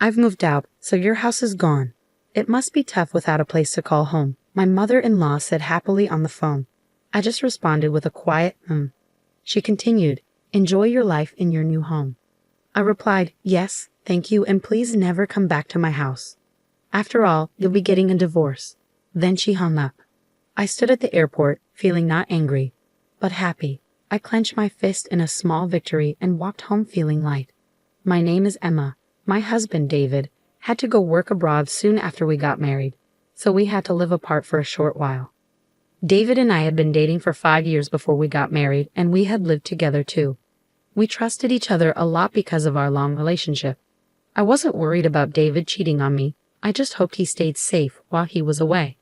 I've moved out, so your house is gone. It must be tough without a place to call home, my mother-in-law said happily on the phone. I just responded with a quiet, She continued, enjoy your life in your new home. I replied, yes, thank you, and please never come back to my house. After all, you'll be getting a divorce. Then she hung up. I stood at the airport, feeling not angry, but happy. I clenched my fist in a small victory and walked home feeling light. My name is Emma. My husband, David, had to go work abroad soon after we got married, so we had to live apart for a short while. David and I had been dating for 5 years before we got married, and we had lived together too. We trusted each other a lot because of our long relationship. I wasn't worried about David cheating on me. I just hoped he stayed safe while he was away.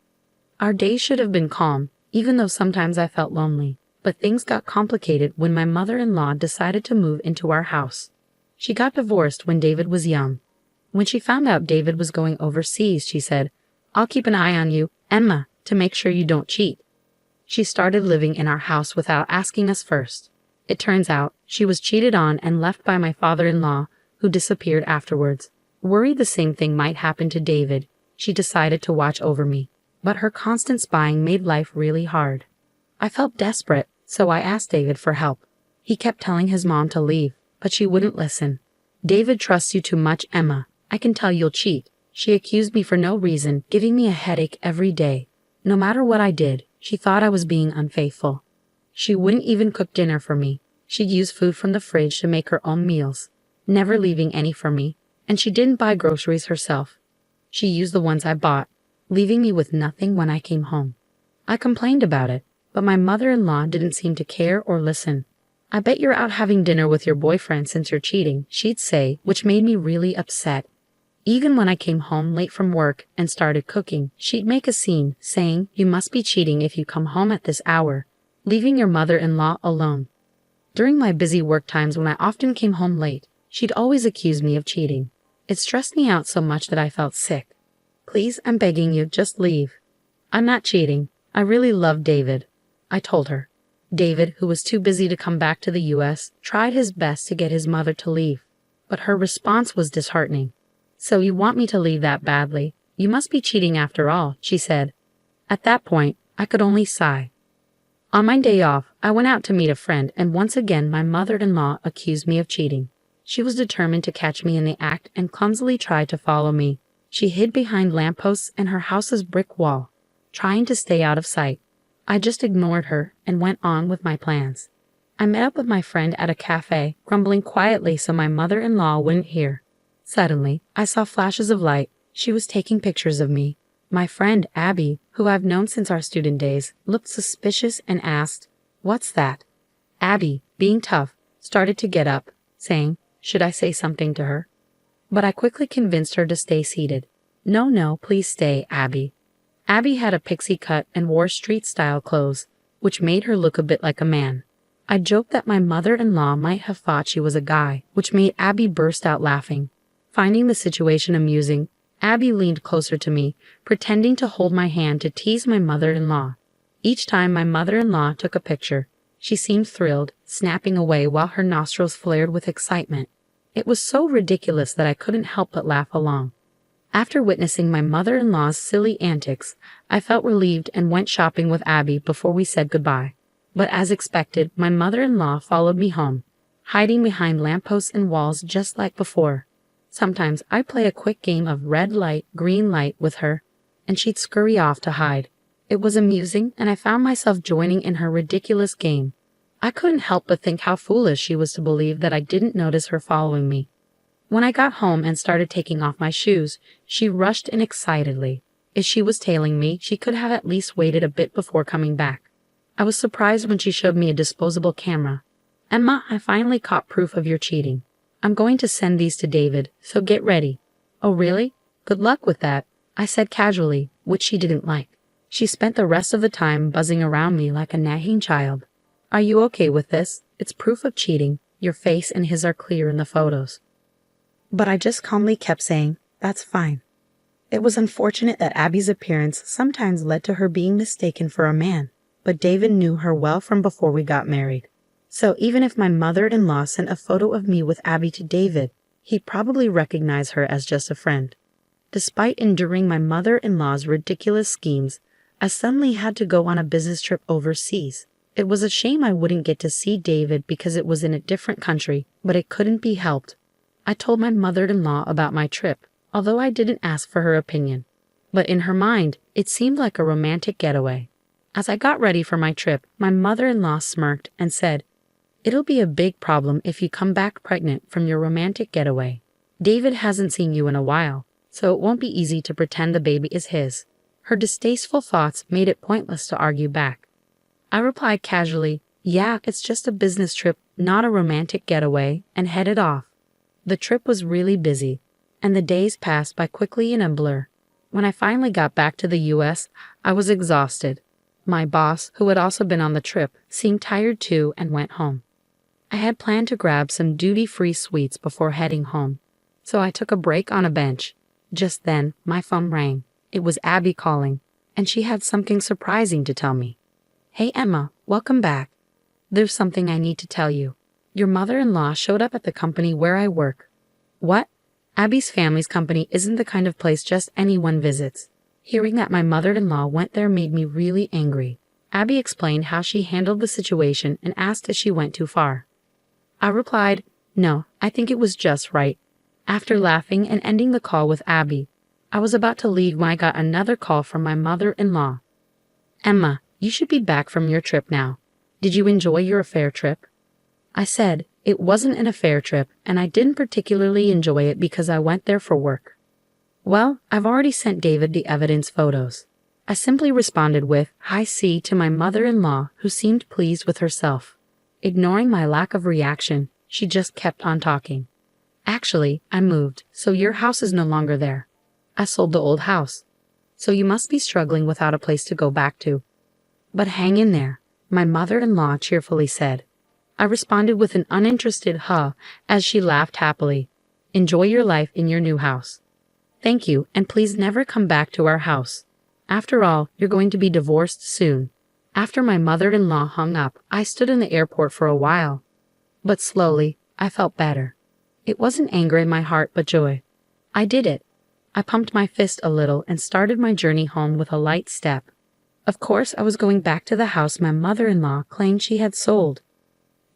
Our days should have been calm, even though sometimes I felt lonely, but things got complicated when my mother-in-law decided to move into our house. She got divorced when David was young. When she found out David was going overseas, she said, I'll keep an eye on you, Emma, to make sure you don't cheat. She started living in our house without asking us first. It turns out she was cheated on and left by my father-in-law, who disappeared afterwards. Worried the same thing might happen to David, she decided to watch over me. But her constant spying made life really hard. I felt desperate, so I asked David for help. He kept telling his mom to leave, but she wouldn't listen. David trusts you too much, Emma. I can tell you'll cheat. She accused me for no reason, giving me a headache every day. No matter what I did, she thought I was being unfaithful. She wouldn't even cook dinner for me. She'd use food from the fridge to make her own meals, never leaving any for me, and she didn't buy groceries herself. She used the ones I bought, leaving me with nothing when I came home. I complained about it, but my mother-in-law didn't seem to care or listen. I bet you're out having dinner with your boyfriend since you're cheating, she'd say, which made me really upset. Even when I came home late from work and started cooking, she'd make a scene, saying, you must be cheating if you come home at this hour, leaving your mother-in-law alone. During my busy work times when I often came home late, she'd always accuse me of cheating. It stressed me out so much that I felt sick. Please, I'm begging you, just leave. I'm not cheating. I really love David, I told her. David, who was too busy to come back to the U.S., tried his best to get his mother to leave, but her response was disheartening. So you want me to leave that badly? You must be cheating after all, she said. At that point, I could only sigh. On my day off, I went out to meet a friend, and once again my mother-in-law accused me of cheating. She was determined to catch me in the act and clumsily tried to follow me. She hid behind lampposts and her house's brick wall, trying to stay out of sight. I just ignored her and went on with my plans. I met up with my friend at a cafe, grumbling quietly so my mother-in-law wouldn't hear. Suddenly, I saw flashes of light. She was taking pictures of me. My friend, Abby, who I've known since our student days, looked suspicious and asked, what's that? Abby, being tough, started to get up, saying, should I say something to her? But I quickly convinced her to stay seated. No, please stay, Abby. Abby had a pixie cut and wore street-style clothes, which made her look a bit like a man. I joked that my mother-in-law might have thought she was a guy, which made Abby burst out laughing. Finding the situation amusing, Abby leaned closer to me, pretending to hold my hand to tease my mother-in-law. Each time my mother-in-law took a picture, she seemed thrilled, snapping away while her nostrils flared with excitement. It was so ridiculous that I couldn't help but laugh along. After witnessing my mother-in-law's silly antics, I felt relieved and went shopping with Abby before we said goodbye. But as expected, my mother-in-law followed me home, hiding behind lampposts and walls just like before. Sometimes I'd play a quick game of red light, green light with her, and she'd scurry off to hide. It was amusing, and I found myself joining in her ridiculous game. I couldn't help but think how foolish she was to believe that I didn't notice her following me. When I got home and started taking off my shoes, she rushed in excitedly. If she was tailing me, she could have at least waited a bit before coming back. I was surprised when she showed me a disposable camera. Emma, I finally caught proof of your cheating. I'm going to send these to David, so get ready. Oh, really? Good luck with that, I said casually, which she didn't like. She spent the rest of the time buzzing around me like a nagging child. Are you okay with this? It's proof of cheating. Your face and his are clear in the photos. But I just calmly kept saying, that's fine. It was unfortunate that Abby's appearance sometimes led to her being mistaken for a man, but David knew her well from before we got married. So even if my mother-in-law sent a photo of me with Abby to David, he'd probably recognize her as just a friend. Despite enduring my mother-in-law's ridiculous schemes, I suddenly had to go on a business trip overseas. It was a shame I wouldn't get to see David because it was in a different country, but it couldn't be helped. I told my mother-in-law about my trip, although I didn't ask for her opinion. But in her mind, it seemed like a romantic getaway. As I got ready for my trip, my mother-in-law smirked and said, "It'll be a big problem if you come back pregnant from your romantic getaway. David hasn't seen you in a while, so it won't be easy to pretend the baby is his." Her distasteful thoughts made it pointless to argue back. I replied casually, "Yeah, it's just a business trip, not a romantic getaway," and headed off. The trip was really busy, and the days passed by quickly in a blur. When I finally got back to the US, I was exhausted. My boss, who had also been on the trip, seemed tired too and went home. I had planned to grab some duty-free sweets before heading home, so I took a break on a bench. Just then, my phone rang. It was Abby calling, and she had something surprising to tell me. "Hey Emma, welcome back. There's something I need to tell you. Your mother-in-law showed up at the company where I work." "What?" "Abby's family's company isn't the kind of place just anyone visits." Hearing that my mother-in-law went there made me really angry. Abby explained how she handled the situation and asked if she went too far. I replied, "No, I think it was just right." After laughing and ending the call with Abby, I was about to leave when I got another call from my mother-in-law. "Emma, you should be back from your trip now. Did you enjoy your affair trip?" I said, "It wasn't an affair trip, and I didn't particularly enjoy it because I went there for work." "Well, I've already sent David the evidence photos." I simply responded with, "I see" to my mother-in-law, who seemed pleased with herself. Ignoring my lack of reaction, she just kept on talking. "Actually, I moved, so your house is no longer there. I sold the old house. So you must be struggling without a place to go back to." "But hang in there," my mother-in-law cheerfully said. I responded with an uninterested "huh" as she laughed happily. "Enjoy your life in your new house." "Thank you, and please never come back to our house. After all, you're going to be divorced soon." After my mother-in-law hung up, I stood in the airport for a while. But slowly, I felt better. It wasn't anger in my heart, but joy. I did it. I pumped my fist a little and started my journey home with a light step. Of course, I was going back to the house my mother-in-law claimed she had sold.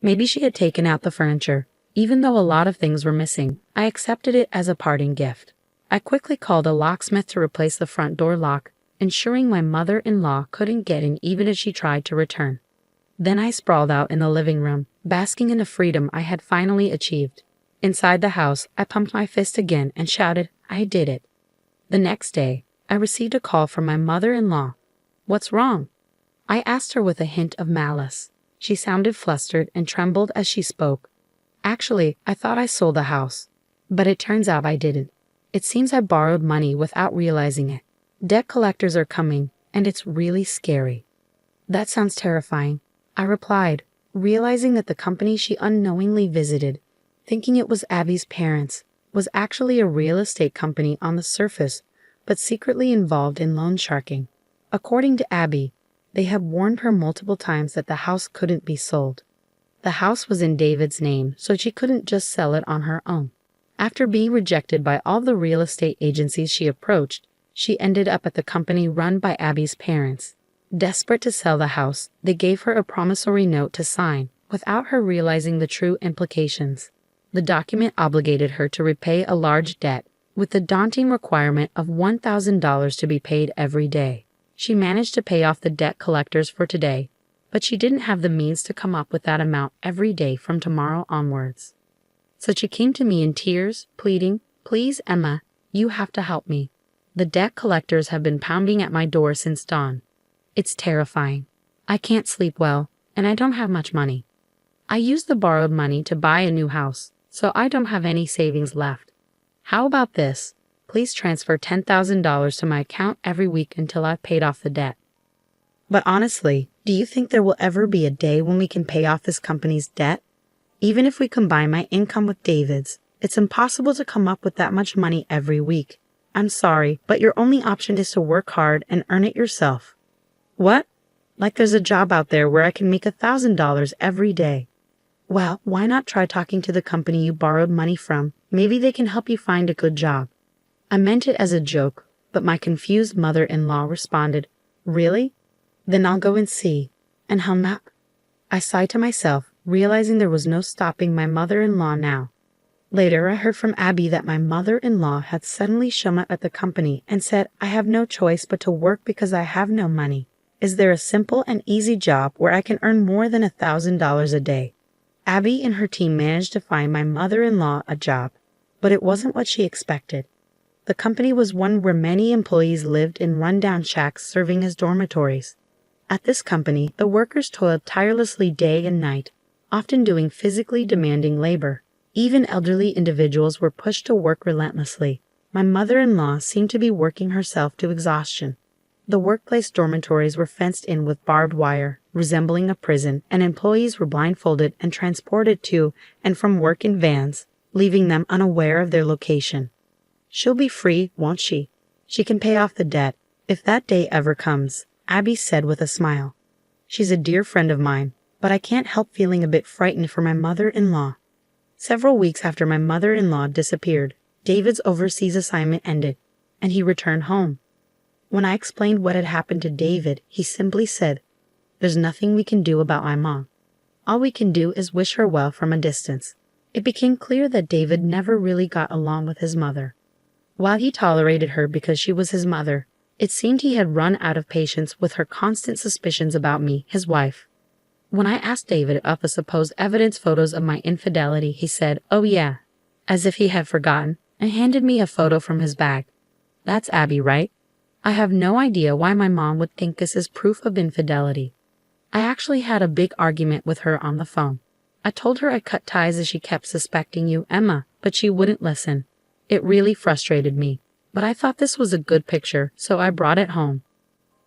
Maybe she had taken out the furniture. Even though a lot of things were missing, I accepted it as a parting gift. I quickly called a locksmith to replace the front door lock, ensuring my mother-in-law couldn't get in even if she tried to return. Then I sprawled out in the living room, basking in the freedom I had finally achieved. Inside the house, I pumped my fist again and shouted, "I did it." The next day, I received a call from my mother-in-law. "What's wrong?" I asked her with a hint of malice. She sounded flustered and trembled as she spoke. "Actually, I thought I sold the house, but it turns out I didn't. It seems I borrowed money without realizing it. Debt collectors are coming, and it's really scary." "That sounds terrifying," I replied, realizing that the company she unknowingly visited, thinking it was Abby's parents, was actually a real estate company on the surface, but secretly involved in loan sharking. According to Abby, they had warned her multiple times that the house couldn't be sold. The house was in David's name, so she couldn't just sell it on her own. After being rejected by all the real estate agencies she approached, she ended up at the company run by Abby's parents. Desperate to sell the house, they gave her a promissory note to sign, without her realizing the true implications. The document obligated her to repay a large debt, with the daunting requirement of $1,000 to be paid every day. She managed to pay off the debt collectors for today, but she didn't have the means to come up with that amount every day from tomorrow onwards. So she came to me in tears, pleading, "Please, Emma, you have to help me. The debt collectors have been pounding at my door since dawn. It's terrifying. I can't sleep well, and I don't have much money. I used the borrowed money to buy a new house, so I don't have any savings left. How about this? Please transfer $10,000 to my account every week until I've paid off the debt." But honestly, do you think there will ever be a day when we can pay off this company's debt? Even if we combine my income with David's, it's impossible to come up with that much money every week. I'm sorry, but your only option is to work hard and earn it yourself. What? Like there's a job out there where I can make $1,000 every day. Well, why not try talking to the company you borrowed money from? Maybe they can help you find a good job. I meant it as a joke, but my confused mother-in-law responded, Really? Then I'll go and see, and hung up. I sighed to myself, realizing there was no stopping my mother-in-law now. Later, I heard from Abby that my mother-in-law had suddenly shown up at the company and said, I have no choice but to work because I have no money. Is there a simple and easy job where I can earn more than $1,000 a day? Abby and her team managed to find my mother-in-law a job, but it wasn't what she expected. The company was one where many employees lived in rundown shacks serving as dormitories. At this company, the workers toiled tirelessly day and night, often doing physically demanding labor. Even elderly individuals were pushed to work relentlessly. My mother-in-law seemed to be working herself to exhaustion. The workplace dormitories were fenced in with barbed wire, resembling a prison, and employees were blindfolded and transported to and from work in vans, leaving them unaware of their location. She'll be free, won't she? She can pay off the debt, if that day ever comes, Abby said with a smile. She's a dear friend of mine, but I can't help feeling a bit frightened for my mother-in-law. Several weeks after my mother-in-law disappeared, David's overseas assignment ended, and he returned home. When I explained what had happened to David, he simply said, There's nothing we can do about my mom. All we can do is wish her well from a distance. It became clear that David never really got along with his mother. While he tolerated her because she was his mother, it seemed he had run out of patience with her constant suspicions about me, his wife. When I asked David of the supposed evidence photos of my infidelity, he said, Oh yeah, as if he had forgotten, and handed me a photo from his bag. That's Abby, right? I have no idea why my mom would think this is proof of infidelity. I actually had a big argument with her on the phone. I told her I cut ties as she kept suspecting you, Emma, but she wouldn't listen. It really frustrated me, but I thought this was a good picture, so I brought it home.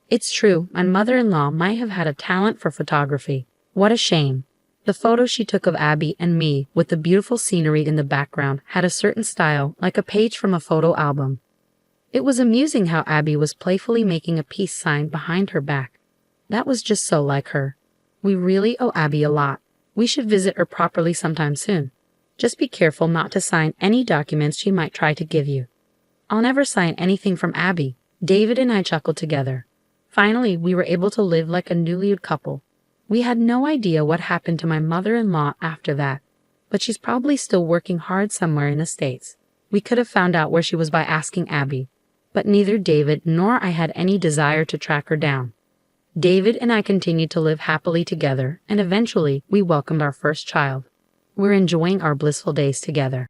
It's true, my mother-in-law might have had a talent for photography. What a shame. The photo she took of Abby and me, with the beautiful scenery in the background, had a certain style, like a page from a photo album. It was amusing how Abby was playfully making a peace sign behind her back. That was just so like her. We really owe Abby a lot. We should visit her properly sometime soon. Just be careful not to sign any documents she might try to give you. I'll never sign anything from Abby. David and I chuckled together. Finally, we were able to live like a newlywed couple. We had no idea what happened to my mother-in-law after that, but she's probably still working hard somewhere in the States. We could have found out where she was by asking Abby, but neither David nor I had any desire to track her down. David and I continued to live happily together, and eventually we welcomed our first child. We're enjoying our blissful days together.